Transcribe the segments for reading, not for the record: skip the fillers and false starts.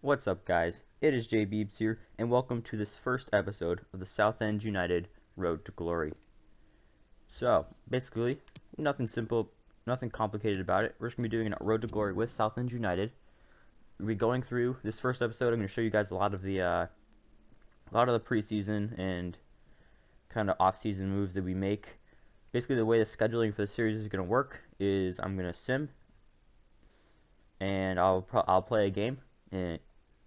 What's up, guys? It is Jay Beebs here, and welcome to this first episode of the Southend United Road to Glory. So, basically, nothing simple, nothing complicated about it. We're just going to be doing a Road to Glory with Southend United. We'll be going through this first episode. I'm going to show you guys a lot of the preseason and kind of off-season moves that we make. Basically, the way the scheduling for the series is going to work is I'm going to sim, and I'll play a game. And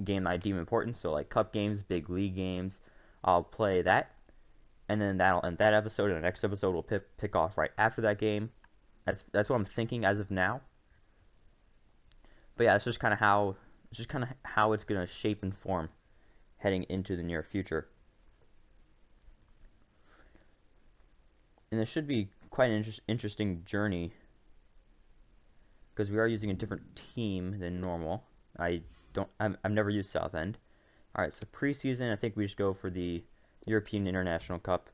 game I deem important, so like cup games, big league games, I'll play that, and then that'll end that episode, and the next episode will pick off right after that game. That's what I'm thinking as of now. But yeah, it's just kind of how it's gonna shape and form heading into the near future. And this should be quite an interesting journey because we are using a different team than normal. I've never used Southend. Alright, so preseason, I think we just go for the European International Cup.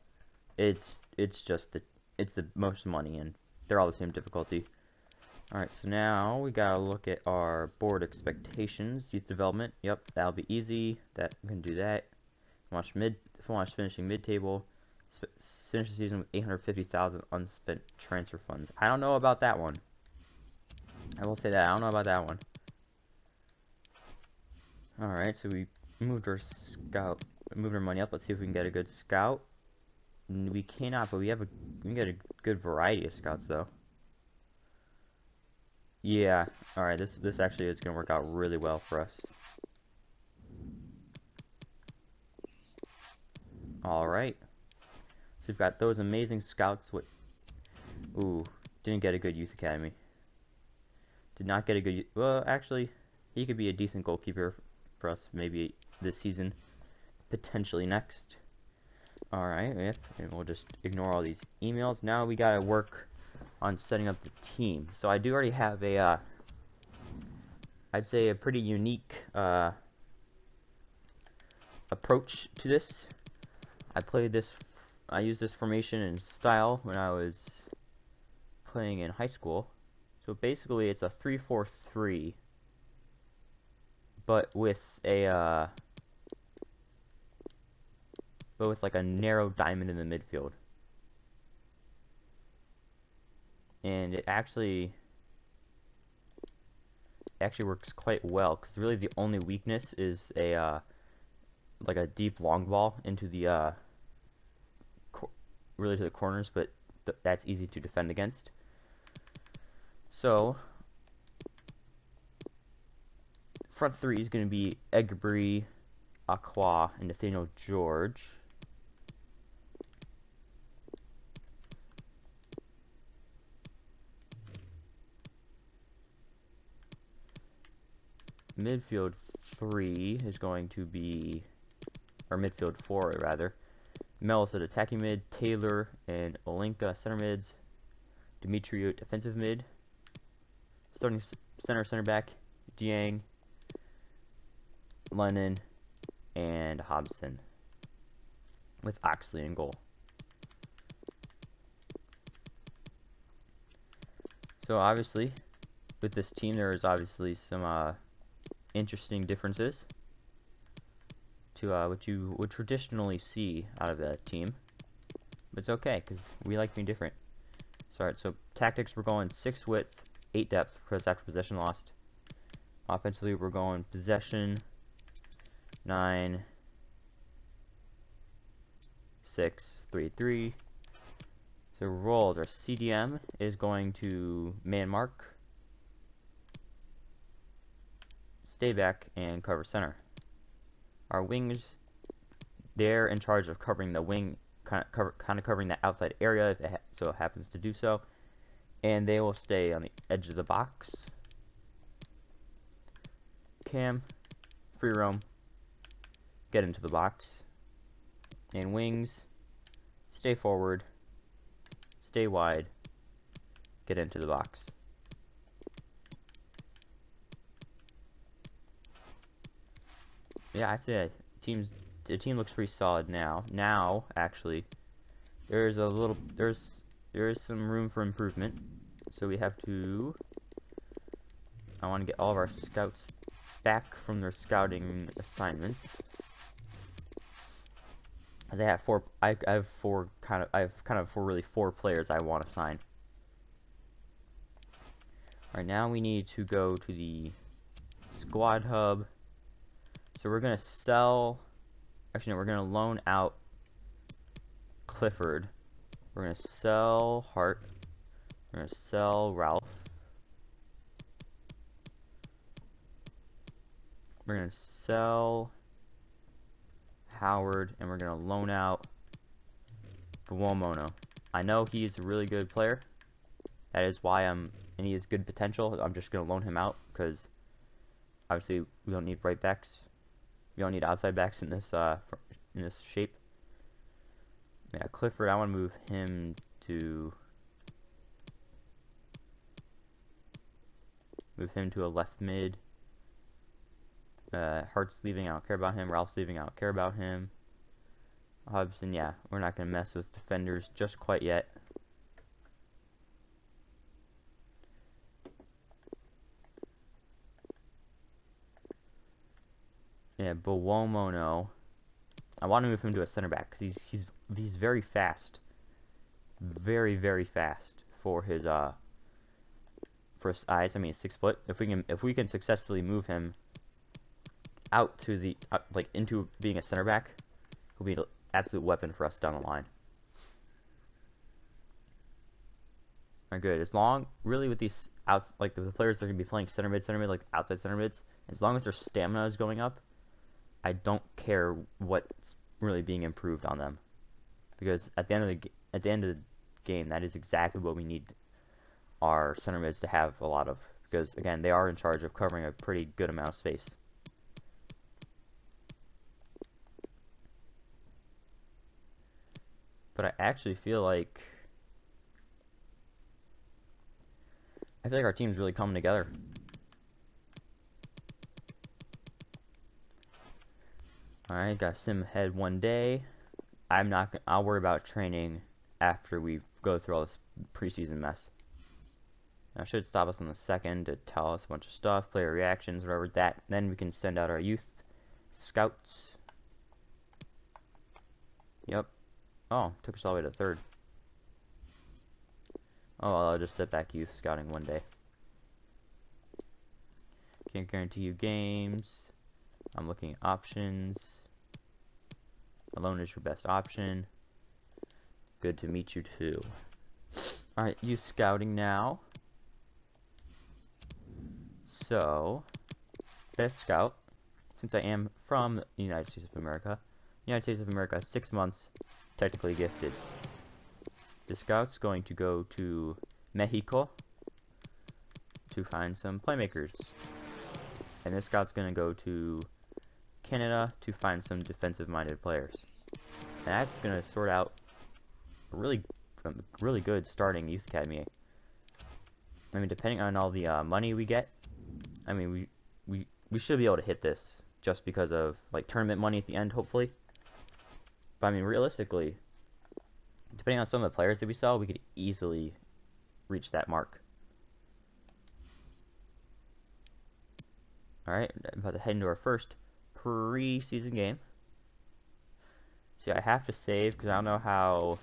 It's the most money, and they're all the same difficulty. Alright, so now we gotta look at our board expectations. Youth development, yep, that'll be easy. We can do that. Finishing mid-table. Finish the season with 850,000 unspent transfer funds. I don't know about that one. I will say that I don't know about that one. Alright, so we moved our money up. Let's see if we can get a good scout. We cannot, but we can get a good variety of scouts though. Yeah, alright, this actually is gonna work out really well for us. Alright. So we've got those amazing scouts with didn't get a good youth academy. Did not get a good well, actually, he could be a decent goalkeeper for us maybe this season, potentially next. Alright, and we'll just ignore all these emails. Now we gotta work on setting up the team. So I do already have a I'd say a pretty unique approach to this. I used this formation and style when I was playing in high school. So basically it's a 3-4-3, but with like a narrow diamond in the midfield. And it actually works quite well, because really the only weakness is like a deep long ball into the really to the corners, but that's easy to defend against. So front three is going to be Egbury, Aqua, and Nathaniel George. Midfield 3 is going to be, or midfield 4 rather, Melis at attacking mid, Taylor and Olenka center mids, Demetriou defensive mid, starting center back, Dieng, Lennon, and Hobson, with Oxley in goal. So obviously, with this team, there is obviously some interesting differences to what you would traditionally see out of a team, but it's okay because we like being different. So tactics, we're going 6 width, 8 depth because after possession lost. Offensively, we're going possession 9, 6, 3, 3. So roles, our CDM is going to man mark, stay back, and cover center. Our wings, they're in charge of covering the wing, kind of covering the outside area if so it happens to do so, and they will stay on the edge of the box. Cam, free roam, get into the box, and wings, stay forward, stay wide, get into the box. Yeah, I'd say the team looks pretty solid now. Now, actually, there is some room for improvement. So we have to. I want to get all of our scouts back from their scouting assignments. They have four. I have four kind of. I have kind of four players I want to sign. All right, now we need to go to the squad hub. So we're gonna sell. Actually, no, we're gonna loan out Clifford. We're gonna sell Hart. We're gonna sell Ralph. We're gonna sell Howard, and we're gonna loan out Buomono. I know he's a really good player. That is why and he has good potential. I'm just gonna loan him out because obviously we don't need right backs. We don't need outside backs in this shape. Yeah, Clifford, I want to move him to a left mid. Hart's leaving, I don't care about him. Ralph's leaving, I don't care about him. Hobson, yeah, we're not going to mess with defenders just quite yet. Yeah, Buomono. I want to move him to a center back because he's very fast, very fast for his size. I mean, 6 foot. If we can successfully move him out to the like into being a center back, he'll be an absolute weapon for us down the line. Alright, good. As long really with these like the players that are gonna be playing center mid, like outside center mids, as long as their stamina is going up, I don't care what's really being improved on them, because at the end of the game, that is exactly what we need our center mids to have a lot of, because again, they are in charge of covering a pretty good amount of space. But I actually feel like our team's really coming together. Alright, got sim ahead one day. I'll worry about training after we go through all this preseason mess. Now, should stop us on the second to tell us a bunch of stuff, player reactions, whatever that. Then we can send out our youth scouts. Yep. Oh, took us all the way to third. Oh, well, I'll just set back youth scouting one day. Can't guarantee you games. I'm looking at options. Alone is your best option. Good to meet you too. Alright, youth scouting now. So, best scout, since I am from the United States of America, United States of America has 6 months, technically gifted. The scout's going to go to Mexico to find some playmakers. And this scout's going to go to Canada to find some defensive-minded players. And that's going to sort out a really good starting youth academy. I mean, depending on all the money we get, I mean, we should be able to hit this just because of like tournament money at the end, hopefully. But I mean, realistically, depending on some of the players that we sell, we could easily reach that mark. Alright, I'm about to head into our first preseason game. See, I have to save because I don't know how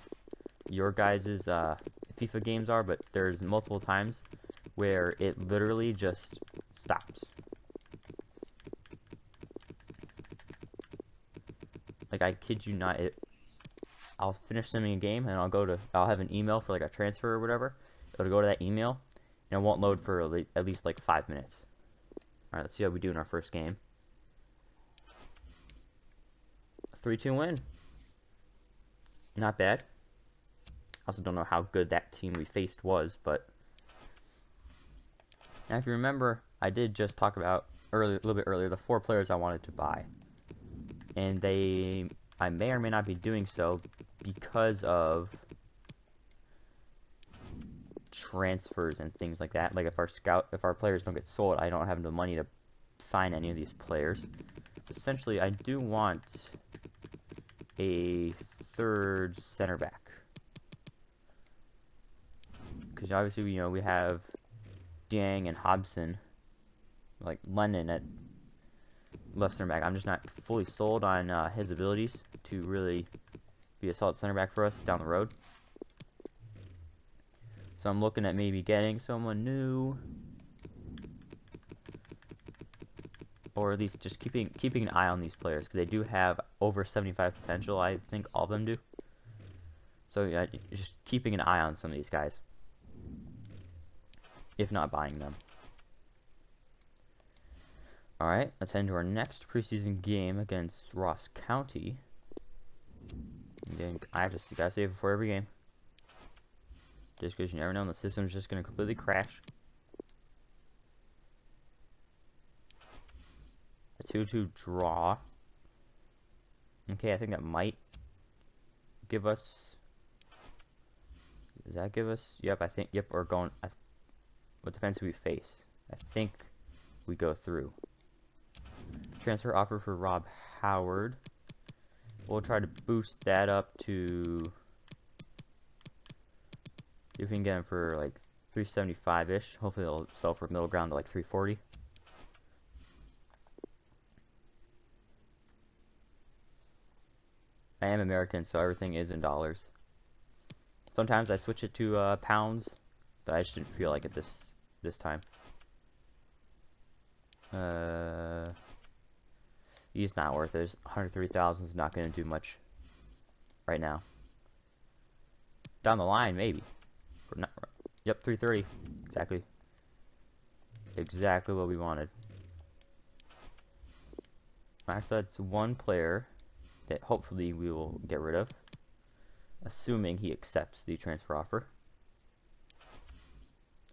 your guys' FIFA games are, but there's multiple times where it literally just stops. Like, I kid you not, I'll finish sending a game and I'll have an email for like a transfer or whatever. It'll go to that email and it won't load for at least like 5 minutes. Alright, let's see how we do in our first game. 3-2 win. Not bad. Also don't know how good that team we faced was, but now if you remember, I did just talk about a little bit earlier the 4 players I wanted to buy. And I may or may not be doing so because of transfers and things like that. Like if our players don't get sold, I don't have the money to sign any of these players. Essentially, I do want a 3rd center back, because obviously we have Dieng and Hobson, like Lennon at left center back. I'm just not fully sold on his abilities to really be a solid center back for us down the road. So I'm looking at maybe getting someone new, or at least just keeping an eye on these players, because they do have over 75 potential. I think all of them do. So yeah, just keeping an eye on some of these guys, if not buying them. Alright, let's head into our next preseason game against Ross County. Again, I have to gotta save it for every game. Just because you never know, the system's just gonna completely crash. A 2-2 draw. Okay, I think that might give us... Does that give us... Yep, I think... Yep, we're going... Well, it depends who we face. I think we go through. Transfer offer for Rob Howard. We'll try to boost that up to... See if we can get him for like 375-ish. Hopefully they'll sell for middle ground to like 340. I am American, so everything is in dollars. Sometimes I switch it to pounds, but I just didn't feel like it this time. He's not worth it. 103,000 is not going to do much right now. Down the line, maybe. But not, yep, 330. Exactly. Exactly what we wanted. Alright, so that's one player that hopefully we will get rid of, assuming he accepts the transfer offer.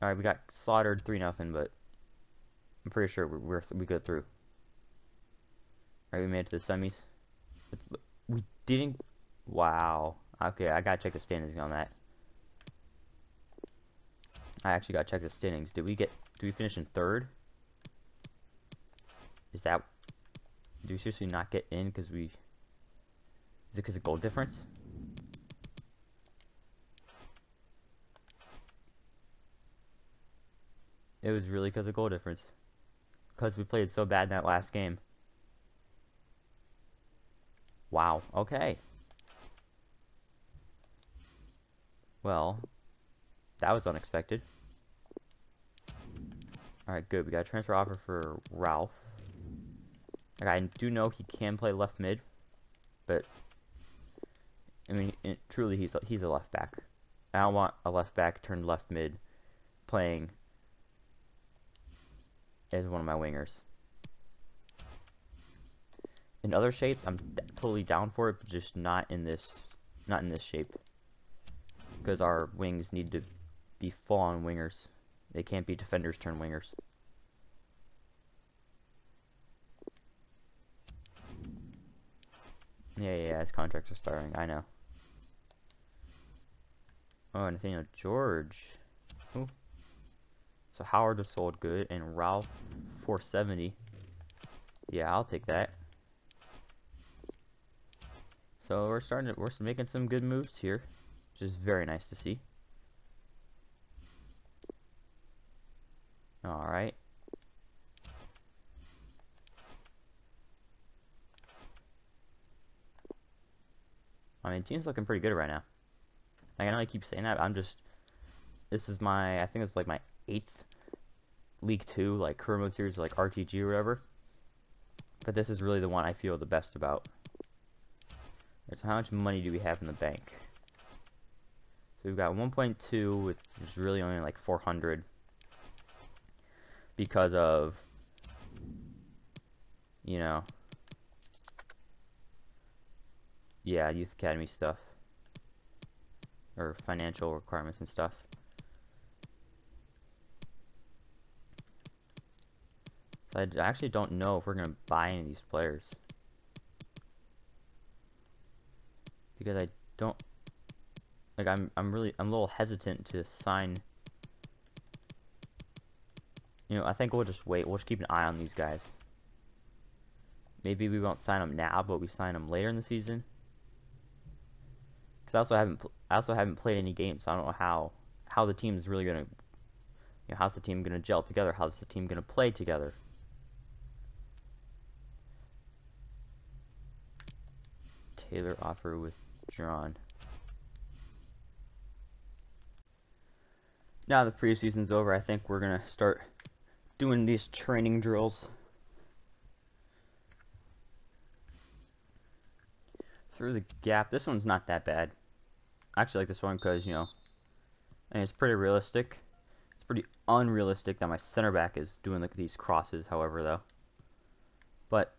Alright, we got slaughtered 3-0, but I'm pretty sure we go through. Alright, we made it to the semis. We didn't... Wow. Okay, I gotta check the standings on that. I actually gotta check the standings. Did we finish in third? Is that... Do we seriously not get in because we... Is it because of goal difference? It was really because of goal difference. Because we played so bad in that last game. Wow, okay. Well, that was unexpected. Alright, good. We got a transfer offer for Ralph. Like, I do know he can play left mid, but I mean, truly, he's a left back. I don't want a left back turned left mid playing as one of my wingers. In other shapes, I'm totally down for it, but just not in this shape. Because our wings need to be full-on wingers. They can't be defenders turned wingers. Yeah, his contract's expiring, I know. Oh, Nathaniel George. Ooh. So Howard was sold good, and Ralph 470. Yeah, I'll take that. So we're making some good moves here, which is very nice to see. All right. I mean, team's looking pretty good right now. Like, I know I keep saying that, but this is I think it's like my 8th League Two, like, career mode series, like RTG or whatever. But this is really the one I feel the best about. So how much money do we have in the bank? So we've got 1.2, which is really only like 400. Because of, you know, yeah, Youth Academy stuff. Or financial requirements and stuff. So I actually don't know if we're going to buy any of these players. Because I don't... Like, I'm a little hesitant to sign... You know, I think we'll just wait. We'll just keep an eye on these guys. Maybe we won't sign them now, but we sign them later in the season. Because I also haven't played any games, so I don't know how the team is really gonna, you know, how's the team gonna gel together? How's the team gonna play together? Taylor offer withdrawn. Now the preseason's over, I think we're gonna start doing these training drills. Through the gap. This one's not that bad. I actually like this one because, you know, and it's pretty realistic. It's pretty unrealistic that my center back is doing like these crosses, however, though. But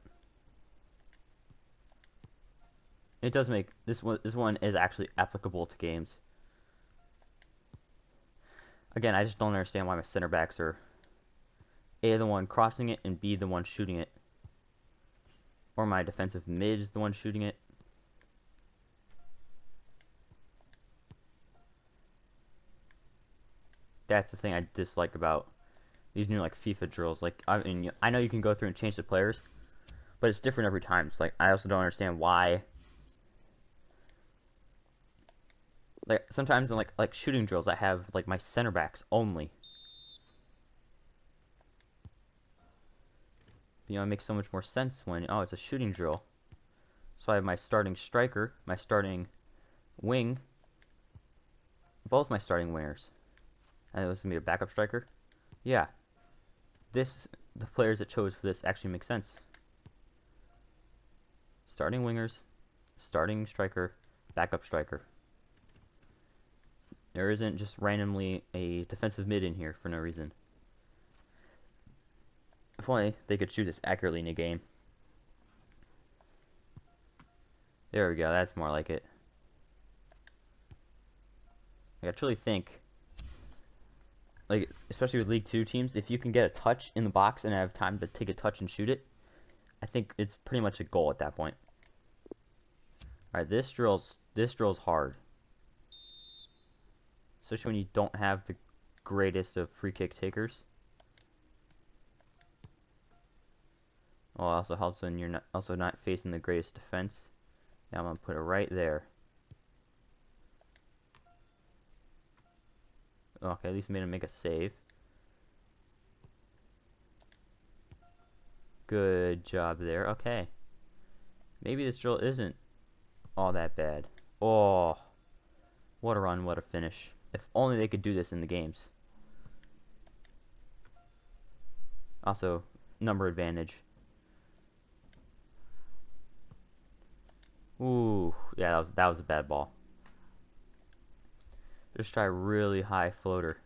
it does make this one is actually applicable to games. Again, I just don't understand why my center backs are A, the one crossing it, and B, the one shooting it. Or my defensive mid is the one shooting it. That's the thing I dislike about these new like FIFA drills. Like, I mean, I know you can go through and change the players, but it's different every time. It's like, I also don't understand why. Like, sometimes in like shooting drills, I have like my center backs only. You know, it makes so much more sense when, oh, it's a shooting drill. So I have my starting striker, my starting wing, both my starting wingers. And it was going to be a backup striker. Yeah. The players that chose for this actually make sense. Starting wingers, starting striker, backup striker. There isn't just randomly a defensive mid in here for no reason. If only they could shoot this accurately in a game. There we go, that's more like it. Like, I truly think, like, especially with League Two teams, if you can get a touch in the box and have time to take a touch and shoot it, I think it's pretty much a goal at that point. Alright, this drill's hard. Especially when you don't have the greatest of free kick takers. Well, it also helps when you're not facing the greatest defense. Now I'm gonna put it right there. Okay, at least made him make a save. Good job there. Okay. Maybe this drill isn't all that bad. Oh, what a run, what a finish. If only they could do this in the games. Also, number advantage. Ooh, yeah, that was a bad ball. Just try a really high floater.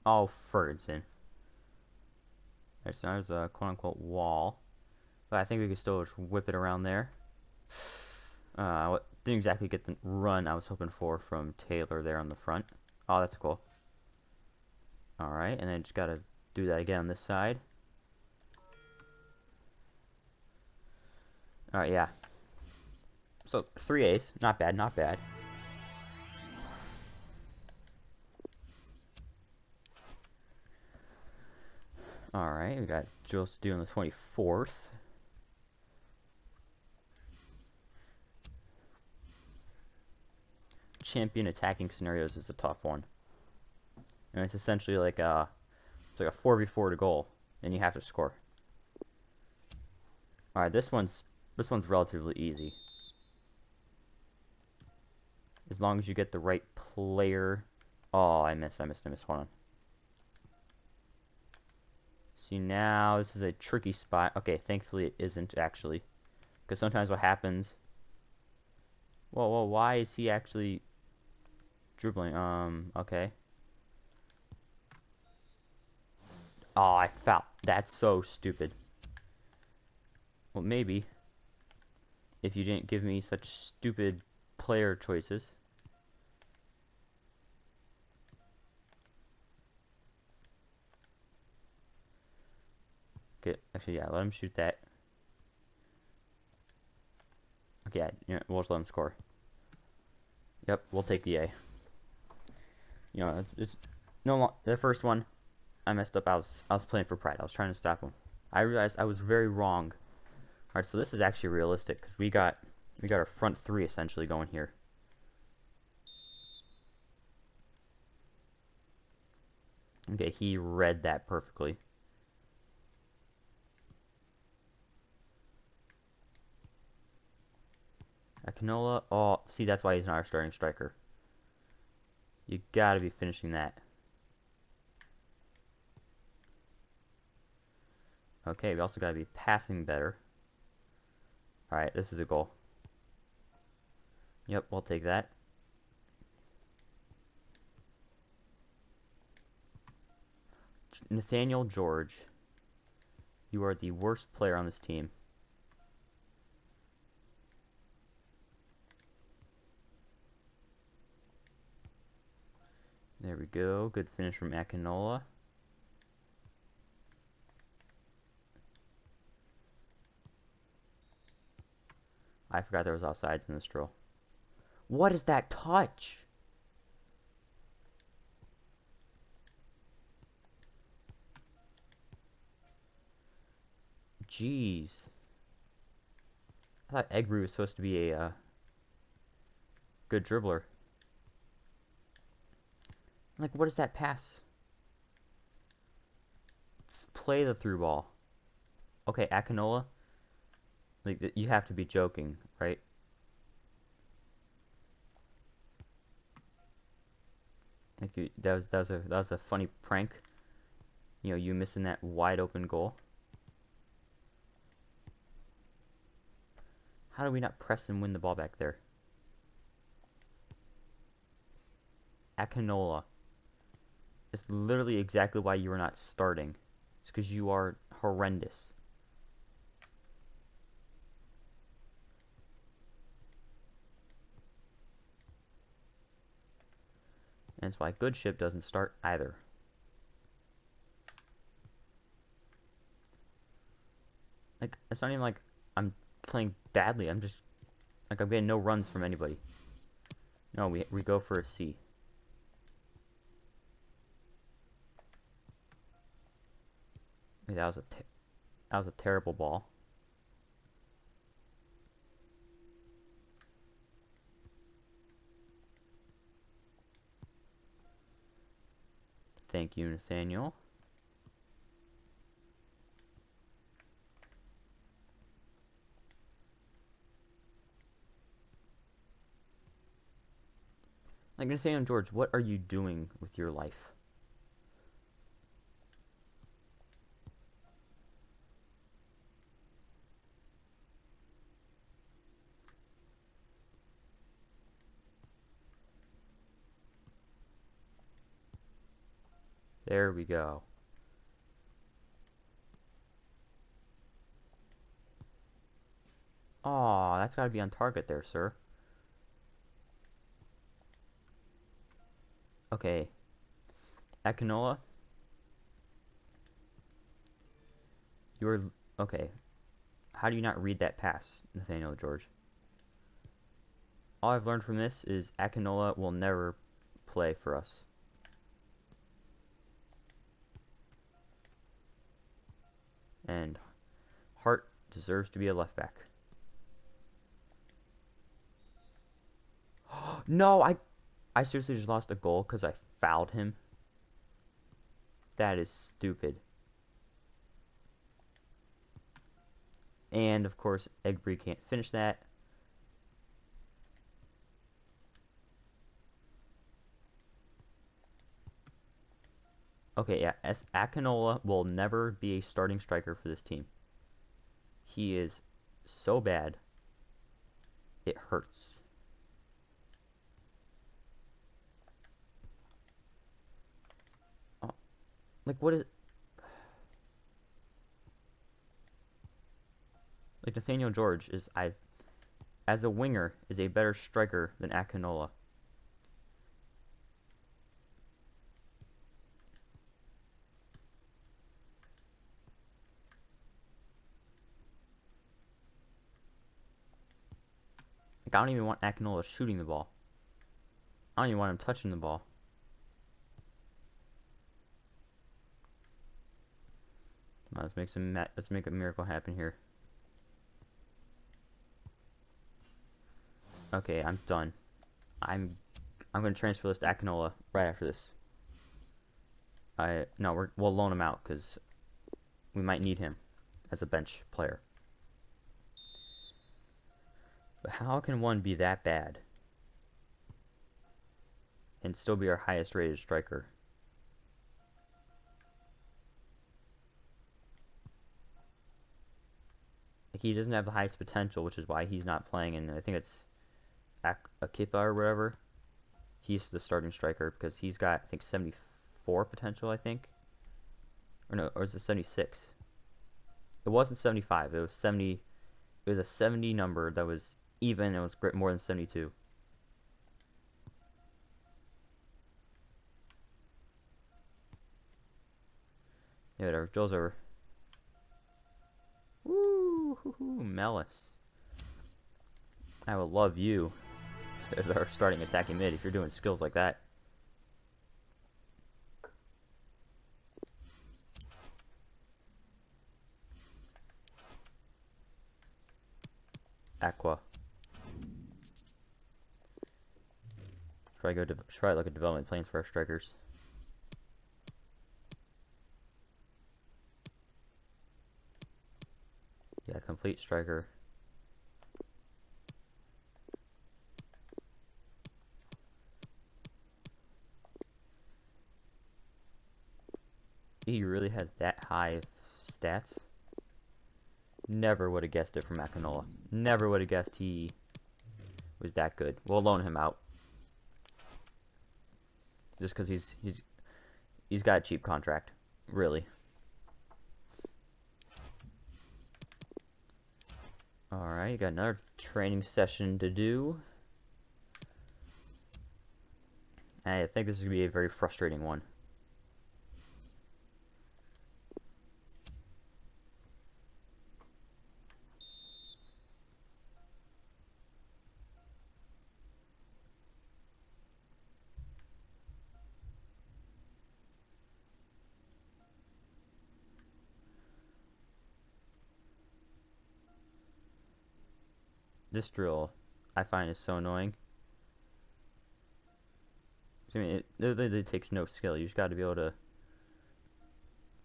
Oh, Ferguson. Alright, so there's a quote-unquote wall. But I think we can still just whip it around there. Didn't exactly get the run I was hoping for from Taylor there on the front. Oh, that's cool. Alright, and then just gotta do that again on this side. Alright, yeah. So, 3 A's. Not bad, not bad. Alright, we got drills to do on the 24th. Champion attacking scenarios is a tough one. And it's essentially like a 4v4 to goal, and you have to score. Alright, this one's relatively easy. As long as you get the right player. Oh, I missed. Hold on. See, now this is a tricky spot. Okay, thankfully it isn't actually. Because sometimes what happens... Whoa, why is he actually dribbling? Okay. Oh, I fouled. That's so stupid. Well, maybe. If you didn't give me such stupid player choices. Okay, actually, yeah, let him shoot that. Okay, yeah, we'll just let him score. Yep, we'll take the A. You know, it's no the first one I messed up. I was playing for pride. I was trying to stop him. I realized I was very wrong. All right, so this is actually realistic because we got our front three essentially going here. Okay, he read that perfectly. Akinola. Oh, see, that's why he's not our starting striker. You gotta be finishing that. Okay, we also gotta be passing better. Alright, this is a goal. Yep, we'll take that. Nathaniel George. You are the worst player on this team. There we go. Good finish from Akinola. I forgot there was offsides in this drill. What is that touch? Jeez. I thought Eggbrew was supposed to be a good dribbler. Like, what is that pass? Play the through ball. Okay, Akinola. Like, you have to be joking, right? Like, that was a funny prank. You know, you missing that wide open goal. How do we not press and win the ball back there? Akinola. It's literally exactly why you are not starting. It's because you are horrendous. And that's why Good Ship doesn't start either. Like, it's not even like I'm playing badly. I'm just, like, I'm getting no runs from anybody. No, we go for a C. That was a terrible ball. Thank you, Nathaniel. Like, Nathaniel George, what are you doing with your life? There we go. Aw, that's gotta be on target there, sir. Okay. Akinola. You're... Okay. How do you not read that pass, Nathaniel George? All I've learned from this is Akinola will never play for us. And Hart deserves to be a left back. No, I seriously just lost a goal because I fouled him. That is stupid. And, of course, Eggbrew can't finish that. Okay, yeah, Akinola will never be a starting striker for this team. He is so bad. It hurts. Oh, like, what is... Like, Nathaniel George is, as a winger, is a better striker than Akinola. Like, I don't even want Akinola shooting the ball. I don't even want him touching the ball. Let's make a miracle happen here. Okay, I'm done. I'm gonna transfer this to Akinola right after this. No, we'll loan him out because we might need him as a bench player. But how can one be that bad and still be our highest rated striker? Like, he doesn't have the highest potential, which is why he's not playing, and I think it's Akipa or whatever. He's the starting striker because he's got, I think, 74 potential, I think. Or no, or is it 76? It wasn't 75, it was 70. It was a 70 number that was even, it was more than 72. Yeah, whatever. Joel's over. Woo, Melis. I will love you as our starting attacking mid if you're doing skills like that. Aqua. Try to look at development plans for our strikers. Yeah, complete striker. He really has that high stats. Never would have guessed it from Akinola. Never would have guessed he was that good. We'll loan him out. Just because he's got a cheap contract. Really. Alright, you got another training session to do. And I think this is going to be a very frustrating one. This drill, I find, is so annoying. I mean, it literally takes no skill. You just got to be able to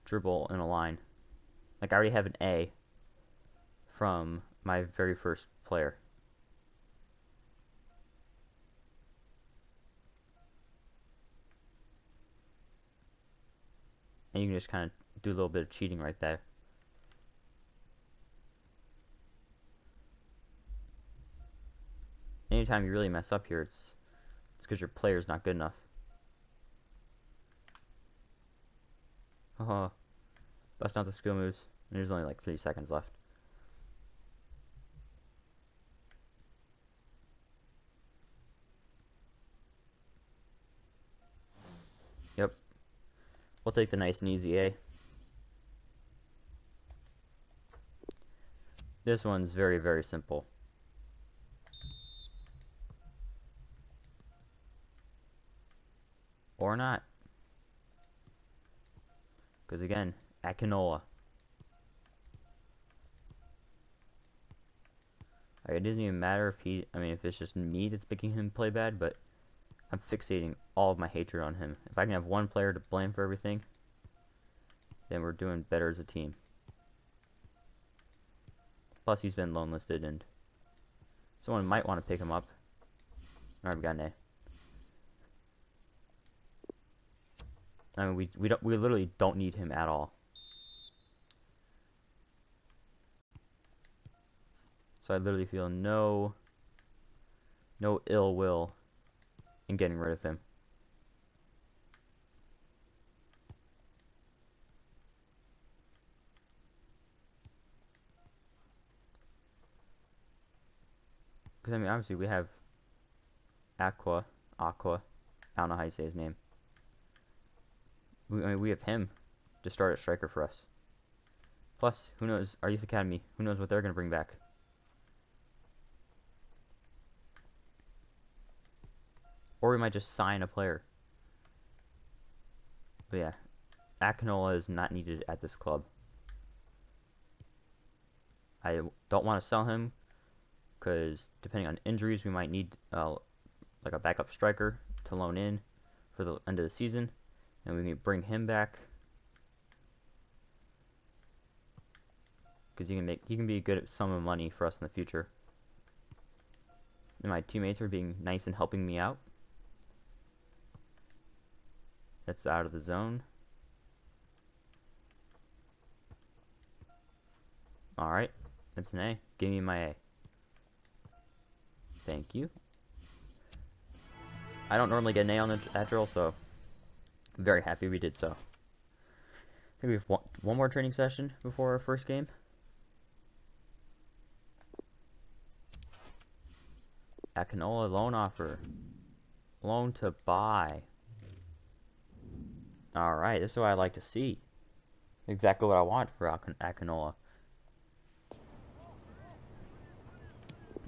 dribble in a line. Like, I already have an A from my very first player. And you can just kind of do a little bit of cheating right there. Anytime you really mess up here, it's because your player's not good enough. Haha. Bust out the skill moves. There's only like 3 seconds left. Yep. We'll take the nice and easy A. This one's very, very simple. Or not. Because again, Akinola. Like, it doesn't even matter if if it's just me that's making him play bad, but I'm fixating all of my hatred on him. If I can have one player to blame for everything, then we're doing better as a team. Plus, he's been loan listed, and someone might want to pick him up. Alright, we got an A. I mean, we literally don't need him at all. So I literally feel no ill will in getting rid of him. Because I mean, obviously we have Aqua. I don't know how you say his name. I mean, we have him to start at striker for us. Plus, who knows, our youth academy, who knows what they're going to bring back. Or we might just sign a player. But yeah, Akinola is not needed at this club. I don't want to sell him because depending on injuries, we might need like a backup striker to loan in for the end of the season, and we can bring him back because he can be a good sum of money for us in the future. And my teammates are being nice and helping me out. That's out of the zone. Alright, that's an A. Give me my A. Thank you. I don't normally get an A on that drill, so I'm very happy we did so. I think we have one more training session before our first game. Akinola loan offer. Loan to buy. Alright, this is what I like to see. Exactly what I want for Akinola.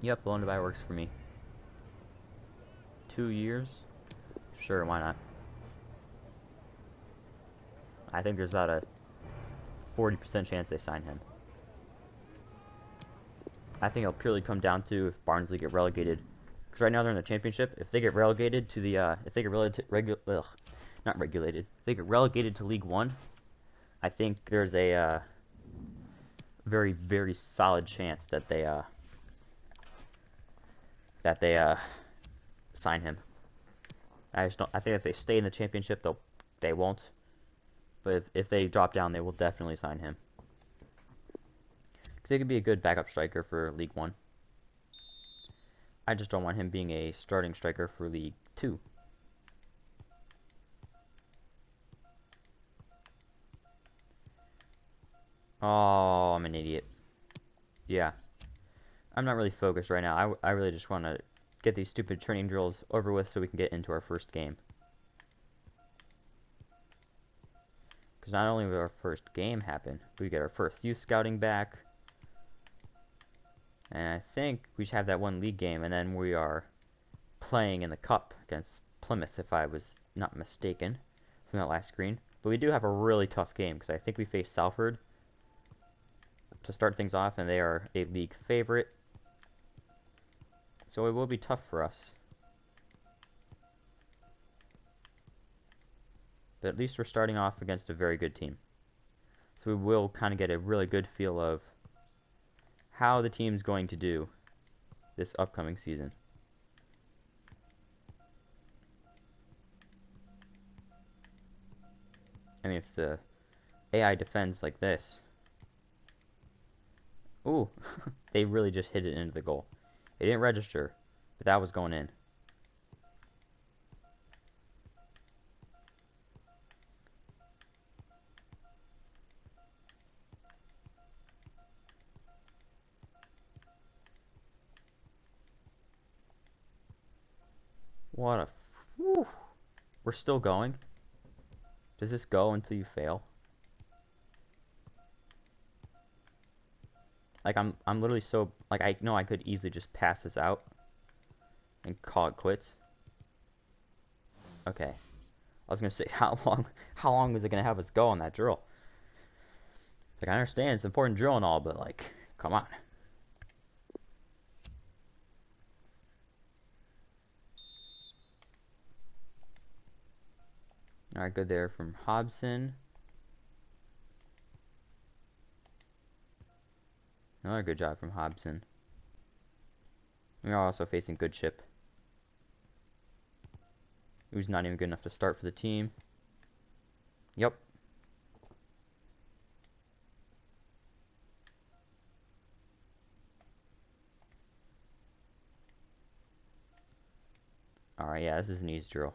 Yep, loan to buy works for me. 2 years? Sure, why not? I think there's about a 40% chance they sign him. I think it'll purely come down to if Barnsley get relegated. Because right now they're in the championship. If they get relegated to the, if they get not regulated. If they get relegated to League One, I think there's a very, very solid chance that they sign him. I just don't. I think if they stay in the championship, they won't. But if they drop down, they will definitely sign him. Because he could be a good backup striker for League One. I just don't want him being a starting striker for League Two. Oh, I'm an idiot. Yeah. I'm not really focused right now. I really just want to get these stupid training drills over with so we can get into our first game. Because not only will our first game happen, but we get our first youth scouting back. And I think we should have that one league game, and then we are playing in the cup against Plymouth, if I was not mistaken, from that last screen. But we do have a really tough game, because I think we face Salford to start things off, and they are a league favorite. So it will be tough for us. But at least we're starting off against a very good team. So we will kind of get a really good feel of how the team's going to do this upcoming season. I mean, if the AI defends like this... Ooh, they really just hit it into the goal. It didn't register, but that was going in. What a... Whew. We're still going. Does this go until you fail? Like, I'm literally so... Like, I know I could easily just pass this out and call it quits. Okay. I was gonna say, how long was it gonna have us go on that drill? It's like, I understand it's an important drill and all, but like, come on. Alright, good there from Hobson. Another good job from Hobson. We are also facing good chip. Who's not even good enough to start for the team. Yep. Alright, yeah, this is an easy drill.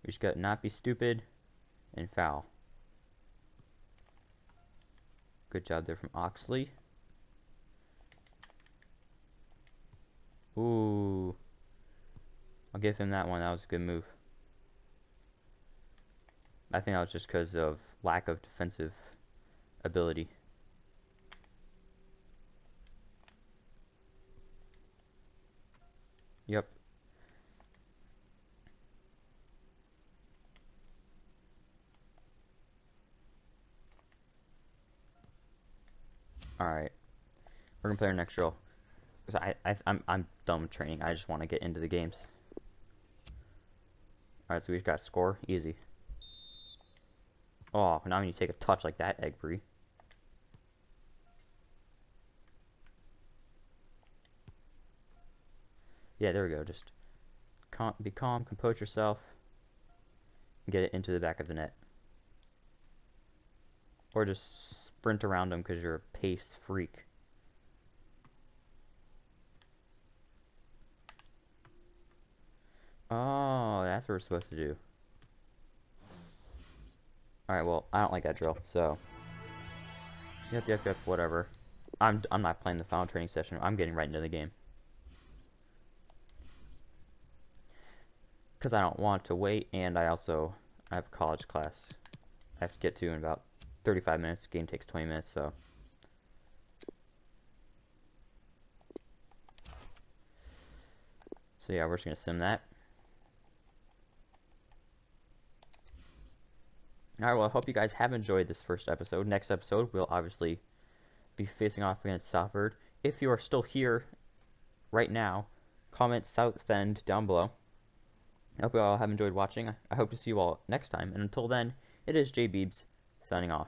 We just got not be stupid and foul. Good job there from Oxley. Ooh. I'll give him that one. That was a good move. I think that was just because of lack of defensive ability. Yep. Alright. We're gonna play our next drill. Because I'm done with training. I just want to get into the games. Alright, so we've got score. Easy. Oh, now when you take a touch like that, Egbury. Yeah, there we go. Just be calm, compose yourself, and get it into the back of the net. Or just sprint around them because you're a pace freak. Oh, that's what we're supposed to do. Alright, well, I don't like that drill, so... Yep, whatever. I'm not playing the final training session. I'm getting right into the game. Because I don't want to wait, and I have college class I have to get to in about 35 minutes. Game takes 20 minutes, so... So yeah, we're just going to sim that. Alright, well, I hope you guys have enjoyed this first episode. Next episode, we'll obviously be facing off against Southend. If you are still here right now, comment Southend down below. I hope you all have enjoyed watching. I hope to see you all next time. And until then, it is J Beebs signing off.